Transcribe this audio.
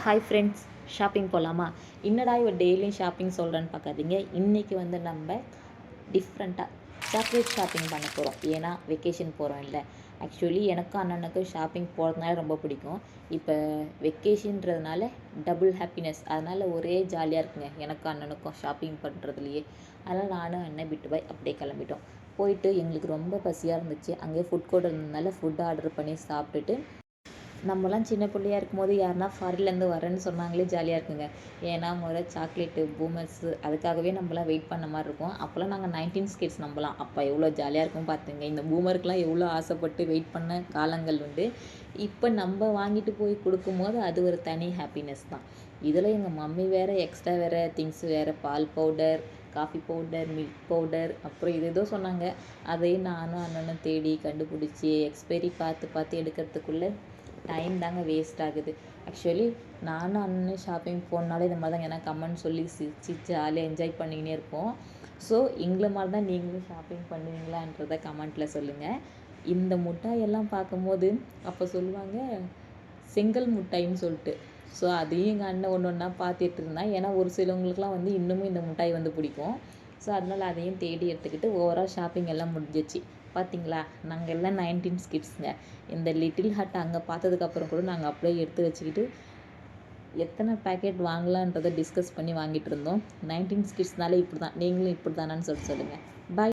Hi friends, shopping போகலாமா? என்னடா இவ டெய்லியும் ஷாப்பிங் சொல்கிறேன்னு பார்க்காதீங்க. இன்றைக்கி வந்து நம்ம டிஃப்ரெண்ட்டாக சாக்லேட் ஷாப்பிங் பண்ண போகிறோம். ஏன்னா வெக்கேஷன் போகிறோம் இல்லை. ஆக்சுவலி எனக்கும் அண்ணனுக்கும் ஷாப்பிங் போகிறதுனால ரொம்ப பிடிக்கும். இப்போ வெக்கேஷன்றதுனால டபுள் ஹாப்பினஸ், அதனால் ஒரே ஜாலியாக இருக்குங்க எனக்கும் அண்ணனுக்கும் ஷாப்பிங் பண்ணுறதுலையே. அதனால் நானும் அண்ணன் பிட்டு பாய் அப்படியே கிளம்பிட்டோம். போயிட்டு எங்களுக்கு ரொம்ப பசியாக இருந்துச்சு. அங்கேயே ஃபுட் கோர்ட் இருந்ததுனால ஃபுட் ஆர்டர் பண்ணி சாப்பிட்டுட்டு, நம்மலாம் சின்ன பிள்ளையா இருக்கும்போது யாருனா ஃபாரின்லேருந்து வரேன்னு சொன்னாங்களே ஜாலியாக இருக்குங்க. ஏன்னா சாக்லேட்டு பூமர்ஸு அதுக்காகவே நம்மலாம் வெயிட் பண்ண மாதிரி இருக்கும். அப்போல்லாம் நாங்கள் 19 கிட்ஸ் நம்பலாம். அப்போ எவ்வளோ ஜாலியாக இருக்கும் பார்த்துங்க. இந்த பூமருக்குலாம் எவ்வளோ ஆசைப்பட்டு வெயிட் பண்ண காலங்கள் உண்டு. இப்போ நம்ம வாங்கிட்டு போய் கொடுக்கும்போது அது ஒரு தனி ஹாப்பினஸ் தான். இதில் எங்கள் மம்மி வேறு எக்ஸ்ட்ரா வேறு திங்ஸ் வேறு, பால் powder, coffee powder, milk powder, அப்புறம் இது ஏதோ சொன்னாங்க. அதையும் நானும் அண்ணனும் தேடி கண்டுபிடிச்சி எக்ஸ்பைரி பார்த்து பார்த்து எடுக்கிறதுக்குள்ளே டைம் தாங்க வேஸ்ட் ஆகுது. ஆக்சுவலி நானும் அண்ணன் ஷாப்பிங் போனாலே இந்த மாதிரி தாங்க ஏன்னா கமெண்ட் சொல்லி சிரிச்சு ஜாலியாக என்ஜாய் பண்ணிக்கினே இருப்போம். ஸோ எங்களை மாதிரி தான் நீங்களும் ஷாப்பிங் பண்ணுவீங்களான்றதை கமெண்ட்டில் சொல்லுங்கள். இந்த மிட்டாயெல்லாம் பார்க்கும்போது அப்போ சொல்லுவாங்க செங்கல் மிட்டாயின்னு சொல்லிட்டு. ஸோ அதையும் எங்கள் அண்ணன் ஒன்று ஒன்றா பார்த்துட்டு இருந்தான். ஏன்னா ஒரு சிலவங்களுக்குலாம் வந்து இன்னமும் இந்த மிட்டாய் வந்து பிடிக்கும். ஸோ அதனால் அதையும் தேடி எடுத்துக்கிட்டு ஓவரால் ஷாப்பிங் எல்லாம் முடிஞ்சிச்சு. பார்த்தீங்களா, நாங்கள் எல்லாம் 19 கிட்ஸுங்க. இந்த லிட்டில் ஹார்ட் அங்கே பார்த்ததுக்கப்புறம் கூட நாங்கள் அப்படியே எடுத்து வச்சுக்கிட்டு எத்தனை பேக்கெட் வாங்கலான்றதை டிஸ்கஸ் பண்ணி வாங்கிட்டு இருந்தோம். 19 கிட்ஸ்னாலே இப்படி தான். நீங்களும் இப்படி தானான்னு சொல்லுங்கள். பாய்.